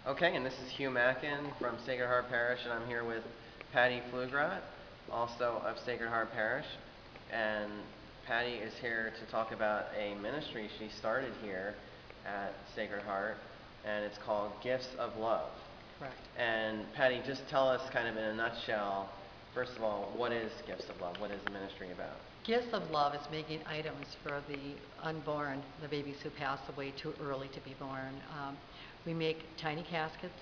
Okay, and this is Hugh Mackin from Sacred Heart Parish, and I'm here with Pattie Pflugradt, also of Sacred Heart Parish. And Pattie is here to talk about a ministry she started here at Sacred Heart, and it's called Gifts of Love. Correct. And Pattie, just tell us kind of in a nutshell, first of all, what is Gifts of Love? What is the ministry about? Gifts of Love is making items for the unborn, the babies who pass away too early to be born. We make tiny caskets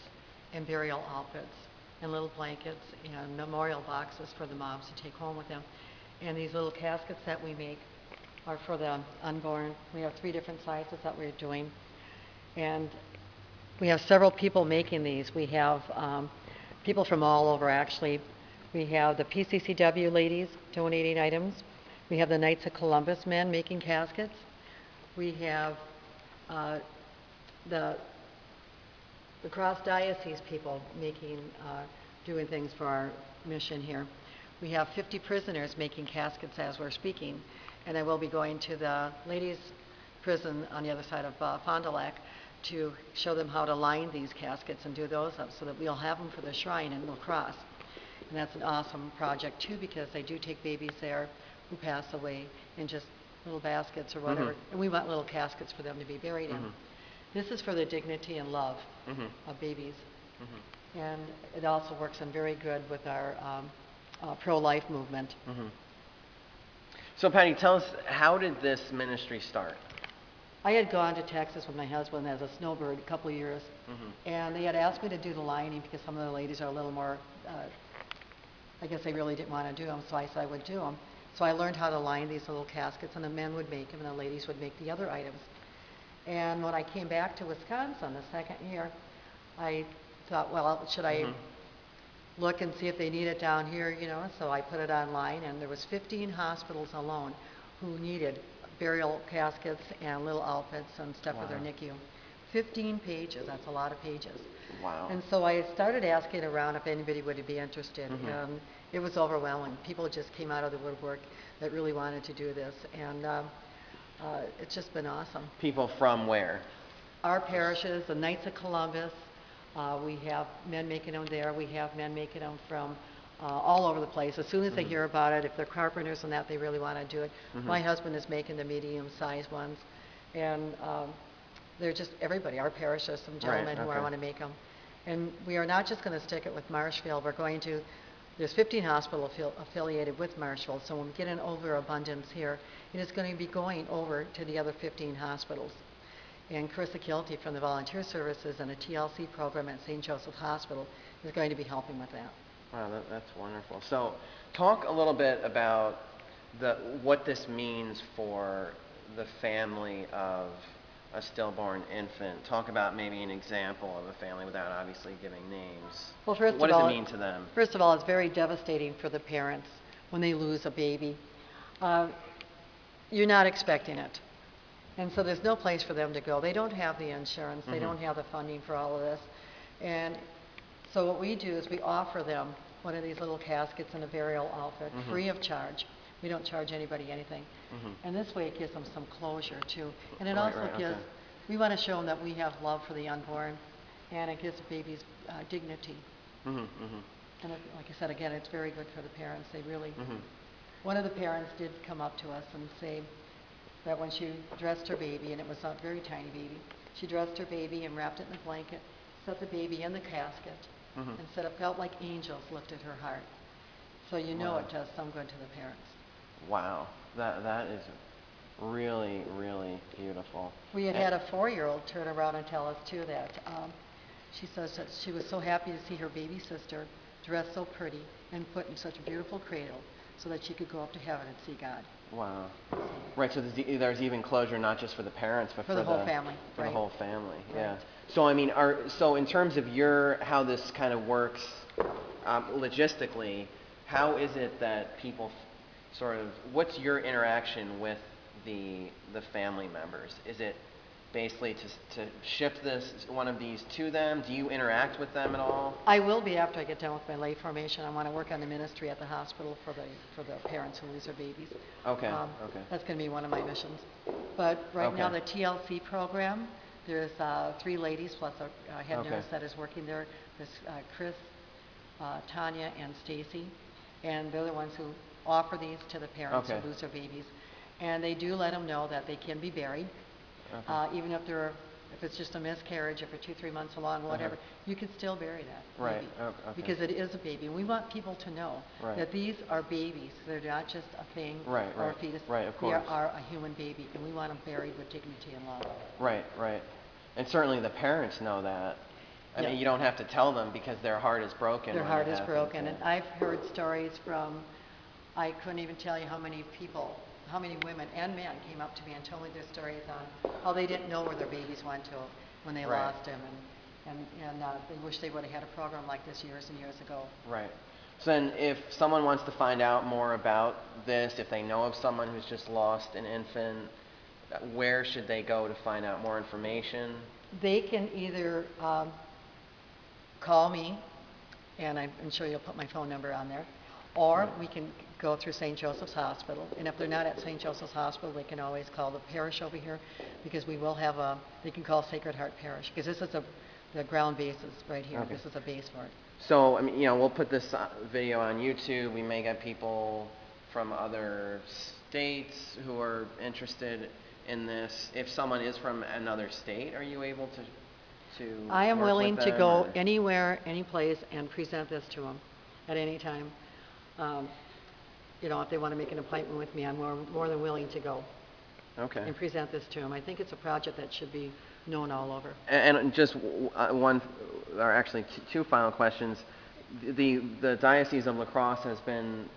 and burial outfits and little blankets and memorial boxes for the moms to take home with them. And these little caskets that we make are for the unborn. We have 3 different sizes that we're doing. And we have several people making these. We have people from all over, actually. We have the PCCW ladies donating items. We have the Knights of Columbus men making caskets. We have the LaCrosse Diocese people doing things for our mission here. We have 50 prisoners making caskets as we're speaking, and I will be going to the ladies' prison on the other side of Fond du Lac to show them how to line these caskets and do those up so that we'll have them for the shrine in LaCrosse. And that's an awesome project too, because they do take babies there who pass away in just little baskets or whatever, and we want little caskets for them to be buried in. This is for the dignity and love of babies, and it also works in very good with our pro-life movement. So Pattie, tell us, how did this ministry start? I had gone to Texas with my husband as a snowbird a couple of years, and they had asked me to do the lining because some of the ladies are a little more, I guess they really didn't want to do them, so I said I would do them. So I learned how to line these little caskets, and the men would make them, and the ladies would make the other items. And when I came back to Wisconsin the second year, I thought, well, should I look and see if they need it down here, you know? So I put it online, and there was 15 hospitals alone who needed burial caskets and little outfits and stuff for their NICU. 15 pages, that's a lot of pages. Wow. And so I started asking around if anybody would be interested, and it was overwhelming. People just came out of the woodwork that really wanted to do this, and it's just been awesome. People from where? Our parishes, the Knights of Columbus, we have men making them there. We have men making them from all over the place. As soon as they hear about it, if they're carpenters and that, they really want to do it. My husband is making the medium-sized ones, and they're just everybody. Our parish, there's some gentlemen who want to make them. And we are not just going to stick it with Marshfield. We're going to, there's 15 hospitals affiliated with Marshfield, so when we get an overabundance here, it is going to be going over to the other 15 hospitals. And Carissa Kilty from the Volunteer Services and a TLC program at St. Joseph Hospital is going to be helping with that. Wow, that's wonderful. So talk a little bit about what this means for the family of a stillborn infant. Talk about maybe an example of a family without obviously giving names. Well, what does it mean to them? First of all, it's very devastating for the parents when they lose a baby. You're not expecting it. And so there's no place for them to go. They don't have the insurance. They don't have the funding for all of this. And so what we do is we offer them one of these little caskets and a burial outfit free of charge. We don't charge anybody anything. And this way it gives them some closure too. And it also gives, we want to show them that we have love for the unborn, and it gives babies dignity. And like I said, again, it's very good for the parents. They really, one of the parents did come up to us and say that when she dressed her baby, and it was a very tiny baby, she dressed her baby and wrapped it in a blanket, set the baby in the casket, and said it felt like angels lifted her heart. So you know it does some good to the parents. Wow, that is really, really beautiful. We had a 4-year-old turn around and tell us too that she says that she was so happy to see her baby sister dressed so pretty and put in such a beautiful cradle so that she could go up to heaven and see God. Wow. Right, so there's even closure not just for the parents, but for the whole family. For the whole family, right. Yeah. So I mean, so in terms of how this kind of works logistically, how is it that people what's your interaction with the family members? Is it basically to shift one of these to them? Do you interact with them at all? I will be after I get done with my lay formation. I want to work on the ministry at the hospital for the parents who lose their babies. Okay. Okay. That's going to be one of my missions. But right now the TLC program, There's 3 ladies plus a head Okay. nurse that is working there. There's Chris, Tanya, and Stacy, and they're the ones who offer these to the parents Okay. who lose their babies. And they do let them know that they can be buried, Okay. even if it's just a miscarriage, if they're 2, 3 months along, whatever, you can still bury that Right. baby. Okay. Because it is a baby. And we want people to know Right. that these are babies. They're not just a thing Right, or a right. fetus. Right, of They course. are a human baby, and we want them buried with dignity and love. Right, right. And certainly the parents know that. I Yeah. mean, you don't have to tell them because their heart is broken. Their when heart it is happens, broken. yeah. And I've heard stories from, I couldn't even tell you how many people, how many women and men came up to me and told me their stories on how they didn't know where their babies went to when they Right. lost them. And they wish they would have had a program like this years and years ago. Right. So then if someone wants to find out more about this, if they know of someone who's just lost an infant, where should they go to find out more information? They can either call me, and I'm sure you'll put my phone number on there, or Right. we can go through St. Joseph's Hospital. And if they're not at St. Joseph's Hospital, they can always call the parish over here, because we will have they can call Sacred Heart Parish, because this is the ground bases right here. Okay. This is a base for it. So, I mean, we'll put this video on YouTube. We may get people from other states who are interested in this. If someone is from another state, are you able to I am work willing with to them, go or- anywhere, any place, and present this to them at any time. If they want to make an appointment with me, I'm more than willing to go Okay. and present this to them. I think it's a project that should be known all over. And just one, or actually 2 final questions. The Diocese of LaCrosse has been,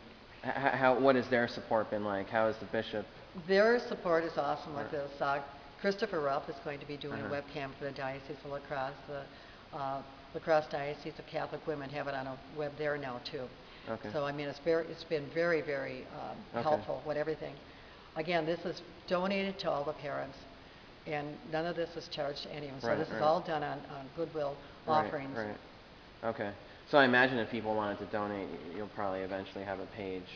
what has their support been like? How is the bishop? Their support is awesome with this. Christopher Rupp is going to be doing a Uh-huh. webcam for the Diocese of LaCrosse. The LaCrosse Diocese of Catholic Women have it on a web there now too. Okay. So I mean, it's been very, very Okay. helpful with everything. Again, this is donated to all the parents, and none of this is charged to anyone. So Right, this is right. all done on goodwill offerings. Right, right. Okay. So I imagine if people wanted to donate, you'll probably eventually have a page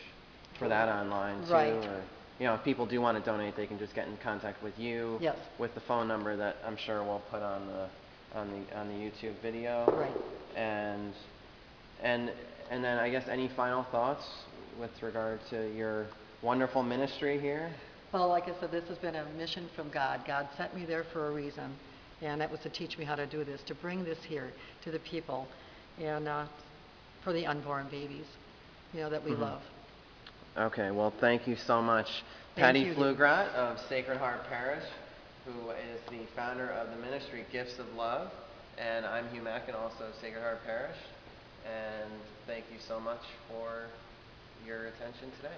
for that online too. Right. Or, if people do want to donate, they can just get in contact with you. Yes. With the phone number that I'm sure we'll put on the YouTube video. Right. And then I guess any final thoughts with regard to your wonderful ministry here? Well, like I said, this has been a mission from God. God sent me there for a reason, and that was to teach me how to do this, to bring this here to the people, and for the unborn babies, that we love. Okay, well, thank you so much. Thank Pattie you. Pflugradt of Sacred Heart Parish, who is the founder of the ministry Gifts of Love, and I'm Hugh Mackin, also of Sacred Heart Parish, and thank you so much for your attention today.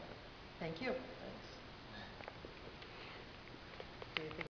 Thank you. Thanks.